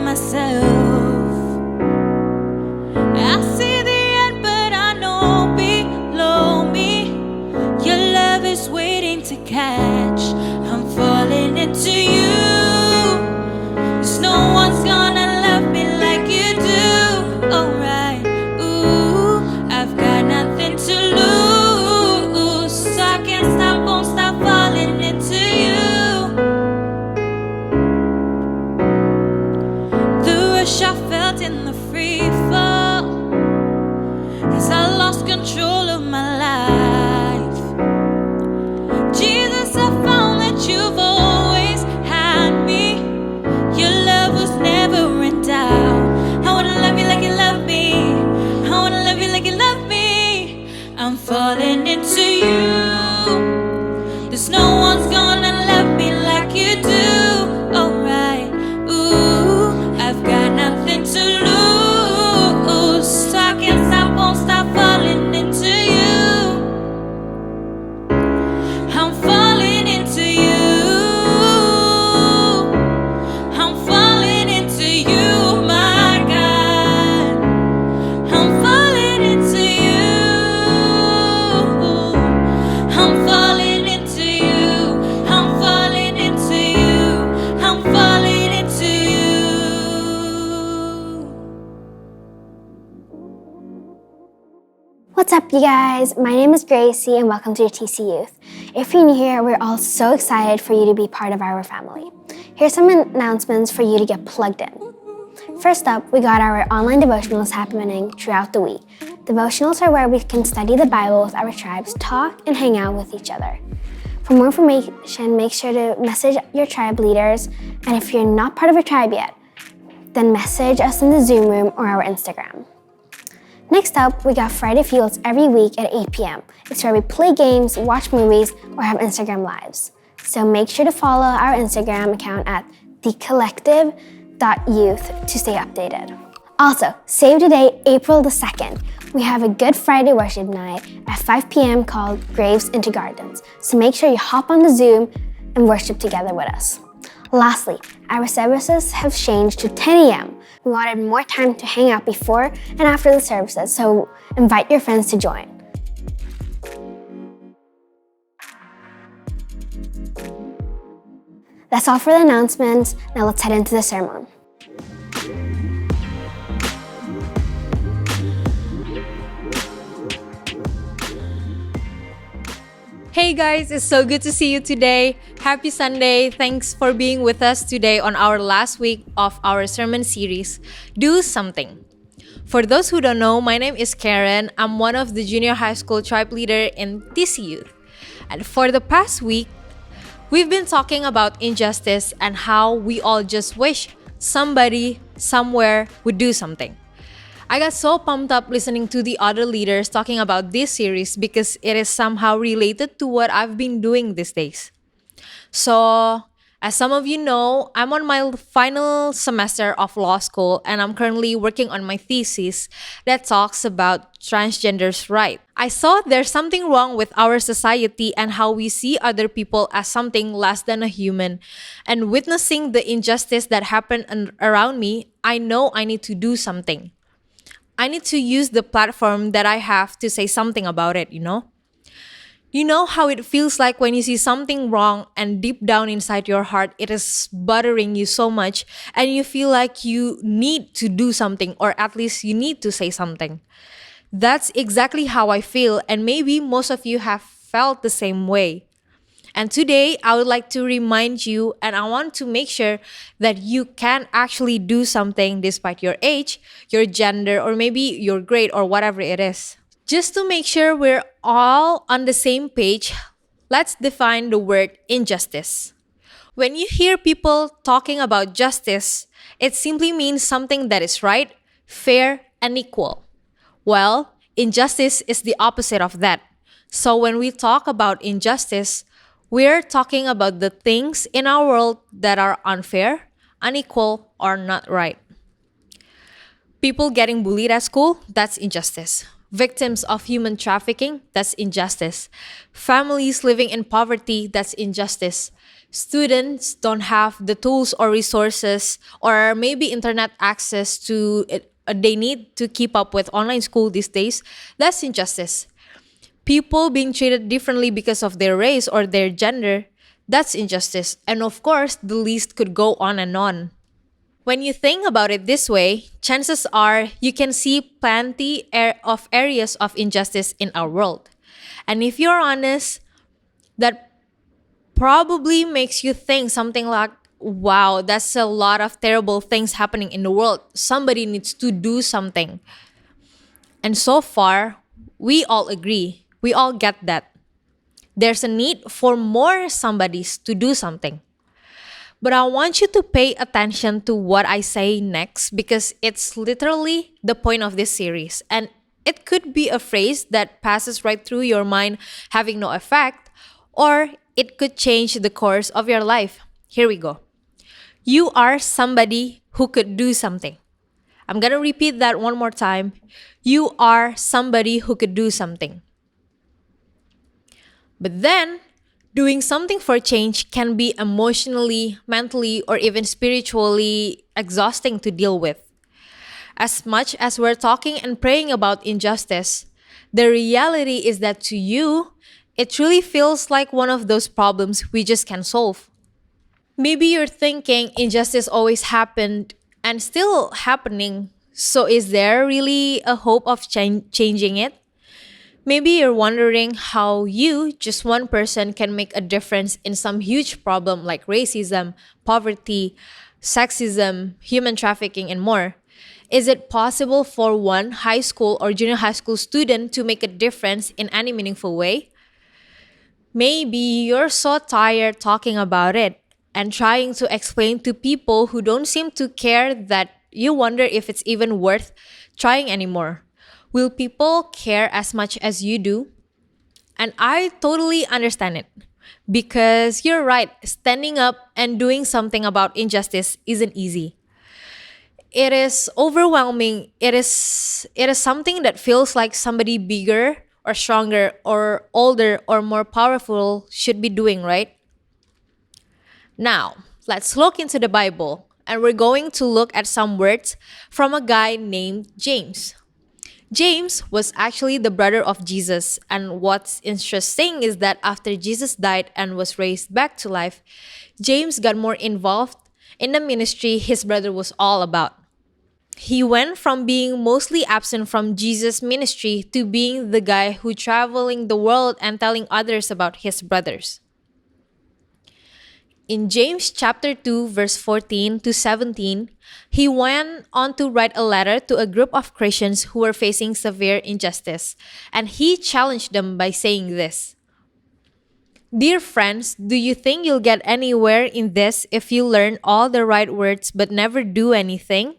myself. I see the end, but I know below me your love is waiting to catch. I'm falling into you. There's no one's gonna love me like you do. Alright, ooh, I've got nothing to lose, so I can't stop, won't stop falling into you. The rush I felt in the free fall, as I lost control of my life. Jesus, I found that you've always had me. Your love was never in doubt. I wanna love you like you love me. I wanna love you like you love me. I'm falling into you. There's no one's gonna love me like you do. Alright, ooh, I've got nothing to lose, so I can't stop, won't stop falling into you. I'm falling into you. I'm falling into you, my God. I'm falling into you. I'm falling into you. I'm falling into you. I'm falling into you. What's up, you guys? My name is Gracie and welcome to TC Youth. If you're new here, we're all so excited for you to be part of our family. Here's some announcements for you to get plugged in. First up, we got our online devotionals happening throughout the week. Devotionals are where we can study the Bible with our tribes, talk, and hang out with each other. For more information, make sure to message your tribe leaders, and if you're not part of a tribe yet, then message us in the Zoom room or our Instagram. Next up, we got Friday Fields every week at 8 p.m. It's where we play games, watch movies, or have Instagram lives. So make sure to follow our Instagram account at thecollective.youth to stay updated. Also, save the date, April the 2nd. We have a Good Friday worship night at 5 p.m. called Graves into Gardens. So make sure you hop on the Zoom and worship together with us. Lastly, our services have changed to 10 a.m. We wanted more time to hang out before and after the services, so invite your friends to join. That's all for the announcements. Now let's head into the sermon. Hey guys, it's so good to see you today. Happy Sunday. Thanks for being with us today on our last week of our sermon series, Do Something. For those who don't know, my name is Kherent. I'm one of the junior high school tribe leader in TC Youth. And for the past week, we've been talking about injustice and how we all just wish somebody somewhere would do something. I got so pumped up listening to the other leaders talking about this series because it is somehow related to what I've been doing these days. So, as some of you know, I'm on my final semester of law school and I'm currently working on my thesis that talks about transgenders' rights. I saw there's something wrong with our society and how we see other people as something less than a human. And witnessing the injustice that happened around me, I know I need to do something. I need to use the platform that I have to say something about it, you know? You know how it feels like when you see something wrong and deep down inside your heart, it is bothering you so much and you feel like you need to do something or at least you need to say something. That's exactly how I feel and maybe most of you have felt the same way. And today, I would like to remind you and I want to make sure that you can actually do something despite your age, your gender, or maybe your grade or whatever it is. Just to make sure we're all on the same page, let's define the word injustice. When you hear people talking about justice, it simply means something that is right, fair, and equal. Well, injustice is the opposite of that. So when we talk about injustice, we're talking about the things in our world that are unfair, unequal, or not right. People getting bullied at school, that's injustice. Victims of human trafficking, that's injustice. Families living in poverty, that's injustice. Students don't have the tools or resources or maybe internet access to it, they need to keep up with online school these days. That's injustice. People being treated differently because of their race or their gender, that's injustice. And of course, the list could go on and on. When you think about it this way, chances are you can see plenty of areas of injustice in our world. And if you're honest, that probably makes you think something like, wow, that's a lot of terrible things happening in the world. Somebody needs to do something. And so far, we all agree. We all get that. There's a need for more somebodies to do something. But I want you to pay attention to what I say next because it's literally the point of this series. And it could be a phrase that passes right through your mind, having no effect, or it could change the course of your life. Here we go. You are somebody who could do something. I'm going to repeat that one more time. You are somebody who could do something. But then, doing something for change can be emotionally, mentally, or even spiritually exhausting to deal with. As much as we're talking and praying about injustice, the reality is that to you, it truly feels like one of those problems we just can't solve. Maybe you're thinking injustice always happened and still happening. So is there really a hope of changing it? Maybe you're wondering how you, just one person, can make a difference in some huge problem like racism, poverty, sexism, human trafficking, and more. Is it possible for one high school or junior high school student to make a difference in any meaningful way? Maybe you're so tired talking about it and trying to explain to people who don't seem to care that you wonder if it's even worth trying anymore. Will people care as much as you do? And I totally understand it. Because you're right, standing up and doing something about injustice isn't easy. It is overwhelming. It is something that feels like somebody bigger or stronger or older or more powerful should be doing, right? Now, let's look into the Bible and we're going to look at some words from a guy named James. James was actually the brother of Jesus, and what's interesting is that after Jesus died and was raised back to life, James got more involved in the ministry his brother was all about. He went from being mostly absent from Jesus' ministry to being the guy who traveling the world and telling others about his brothers. In James chapter 2 verse 14 to 17, he went on to write a letter to a group of Christians who were facing severe injustice, and he challenged them by saying this: Dear friends, do you think you'll get anywhere in this if you learn all the right words but never do anything?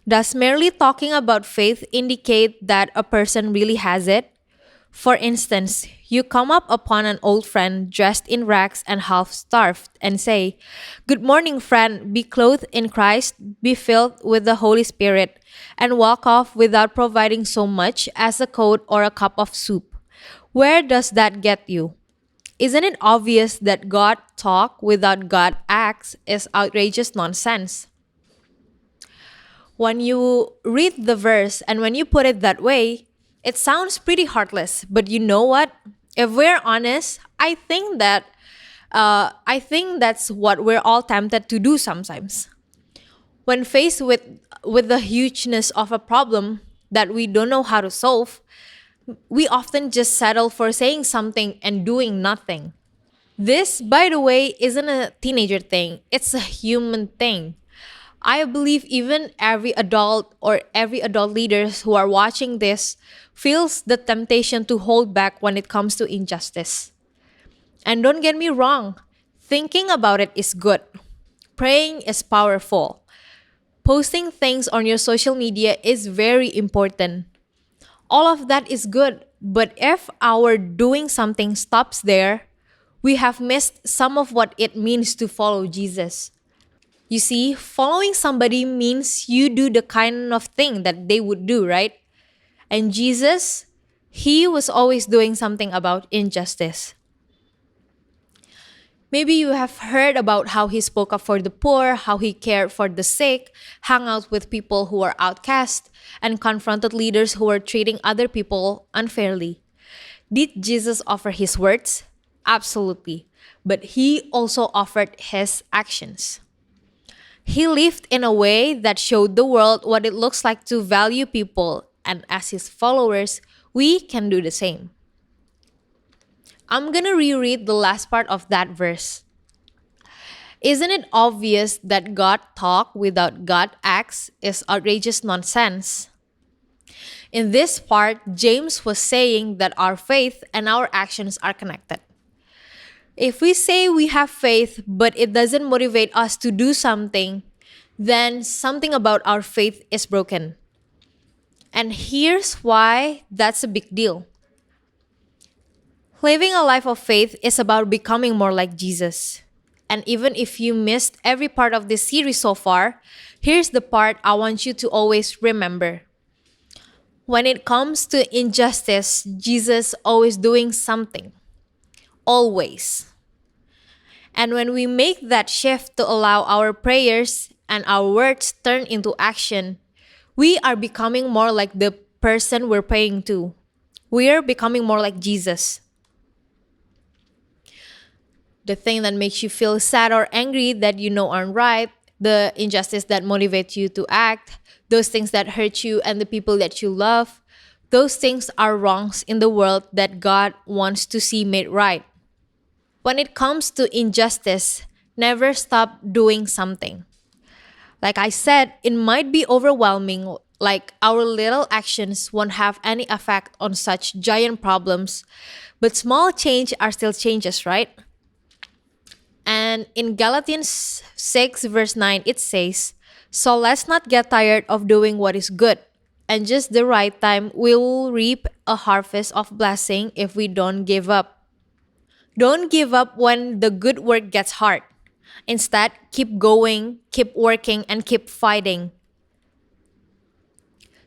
Does merely talking about faith indicate that a person really has it? For instance, you come up upon an old friend dressed in rags and half-starved and say, "Good morning, friend, be clothed in Christ, be filled with the Holy Spirit," and walk off without providing so much as a coat or a cup of soup. Where does that get you? Isn't it obvious that God talk without God acts is outrageous nonsense? When you read the verse and when you put it that way, it sounds pretty heartless. But you know what? If we're honest, I think that's what we're all tempted to do sometimes. When faced with the hugeness of a problem that we don't know how to solve, we often just settle for saying something and doing nothing. This, by the way, isn't a teenager thing. It's a human thing. I believe even every adult or every adult leaders who are watching this feels the temptation to hold back when it comes to injustice. And don't get me wrong, thinking about it is good. Praying is powerful. Posting things on your social media is very important. All of that is good, but if our doing something stops there, we have missed some of what it means to follow Jesus. You see, following somebody means you do the kind of thing that they would do, right? And Jesus, he was always doing something about injustice. Maybe you have heard about how he spoke up for the poor, how he cared for the sick, hung out with people who are outcast, and confronted leaders who were treating other people unfairly. Did Jesus offer his words? Absolutely. But he also offered his actions. He lived in a way that showed the world what it looks like to value people, and as his followers, we can do the same. I'm gonna reread the last part of that verse. Isn't it obvious that God talk without God acts is outrageous nonsense? In this part, James was saying that our faith and our actions are connected. If we say we have faith, but it doesn't motivate us to do something, then something about our faith is broken. And here's why that's a big deal. Living a life of faith is about becoming more like Jesus. And even if you missed every part of this series so far, here's the part I want you to always remember. When it comes to injustice, Jesus always doing something. Always. And when we make that shift to allow our prayers and our words turn into action, we are becoming more like the person we're praying to. We are becoming more like Jesus. The thing that makes you feel sad or angry that you know aren't right, the injustice that motivates you to act, those things that hurt you and the people that you love, those things are wrongs in the world that God wants to see made right. When it comes to injustice, never stop doing something. Like I said, it might be overwhelming, like our little actions won't have any effect on such giant problems, but small change are still changes, right? And in Galatians 6 verse 9, it says, "So let's not get tired of doing what is good. And just the right time, we will reap a harvest of blessing if we don't give up." Don't give up when the good work gets hard. Instead, keep going, keep working, and keep fighting.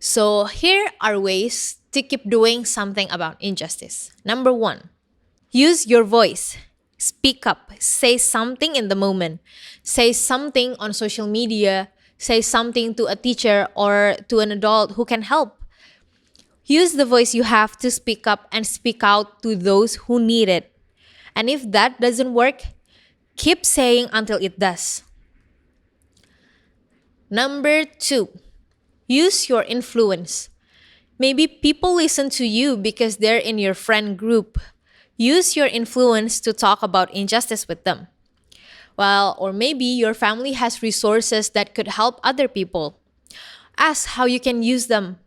So here are ways to keep doing something about injustice. Number 1, use your voice. Speak up. Say something in the moment. Say something on social media. Say something to a teacher or to an adult who can help. Use the voice you have to speak up and speak out to those who need it. And if that doesn't work, keep saying until it does. Number 2, use your influence. Maybe people listen to you because they're in your friend group. Use your influence to talk about injustice with them. Well, or maybe your family has resources that could help other people. Ask how you can use them.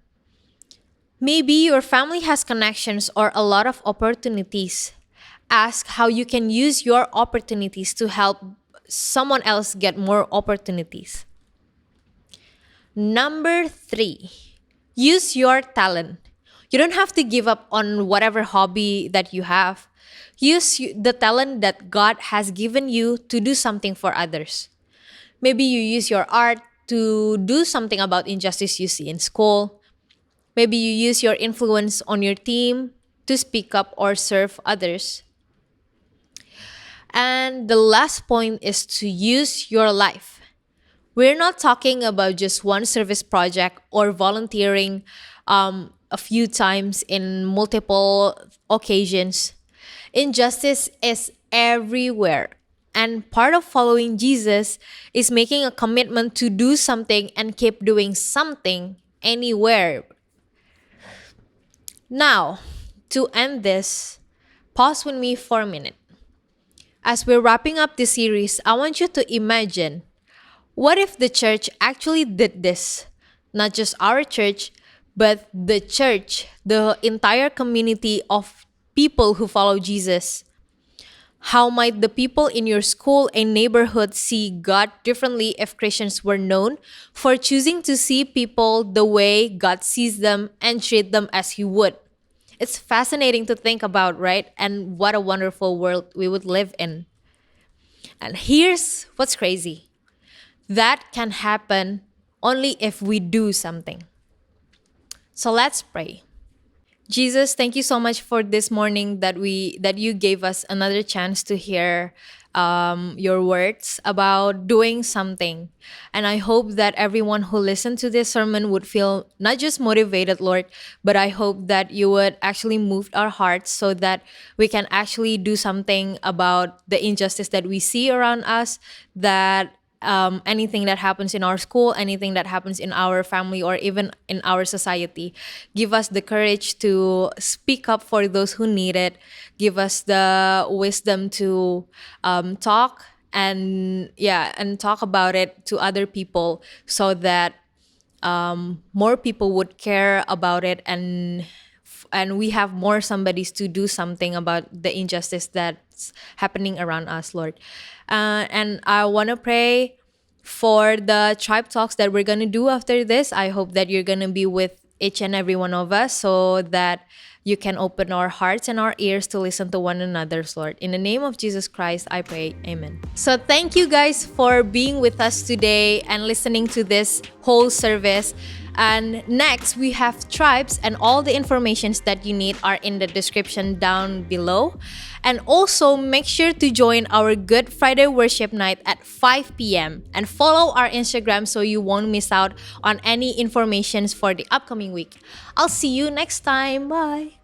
Maybe your family has connections or a lot of opportunities. Ask how you can use your opportunities to help someone else get more opportunities. Number 3, use your talent. You don't have to give up on whatever hobby that you have. Use the talent that God has given you to do something for others. Maybe you use your art to do something about injustice you see in school. Maybe you use your influence on your team to speak up or serve others. And the last point is to use your life. We're not talking about just one service project or volunteering a few times in multiple occasions. Injustice is everywhere. And part of following Jesus is making a commitment to do something and keep doing something anywhere. Now, to end this, pause with me for a minute. As we're wrapping up this series, I want you to imagine, what if the church actually did this? Not just our church, but the church, the entire community of people who follow Jesus. How might the people in your school and neighborhood see God differently if Christians were known for choosing to see people the way God sees them and treat them as He would? It's fascinating to think about, right? And what a wonderful world we would live in. And here's what's crazy. That can happen only if we do something. So let's pray. Jesus, thank you so much for this morning that you gave us another chance to hear your words about doing something. And I hope that everyone who listened to this sermon would feel not just motivated, Lord, but I hope that you would actually move our hearts so that we can actually do something about the injustice that we see around us, that anything that happens in our school, anything that happens in our family, or even in our society. Give us the courage to speak up for those who need it. Give us the wisdom to talk and talk about it to other people so that more people would care about it, and we have more somebodies to do something about the injustice that's happening around us, Lord. And I want to pray for the tribe talks that we're going to do after this. I hope that you're going to be with each and every one of us so that you can open our hearts and our ears to listen to one another's, Lord. In the name of Jesus Christ, I pray. Amen. So thank you guys for being with us today and listening to this whole service. And next, we have tribes, and all the informations that you need are in the description down below. And also, make sure to join our Good Friday worship night at 5 p.m. and follow our Instagram so you won't miss out on any informations for the upcoming week. I'll see you next time. Bye.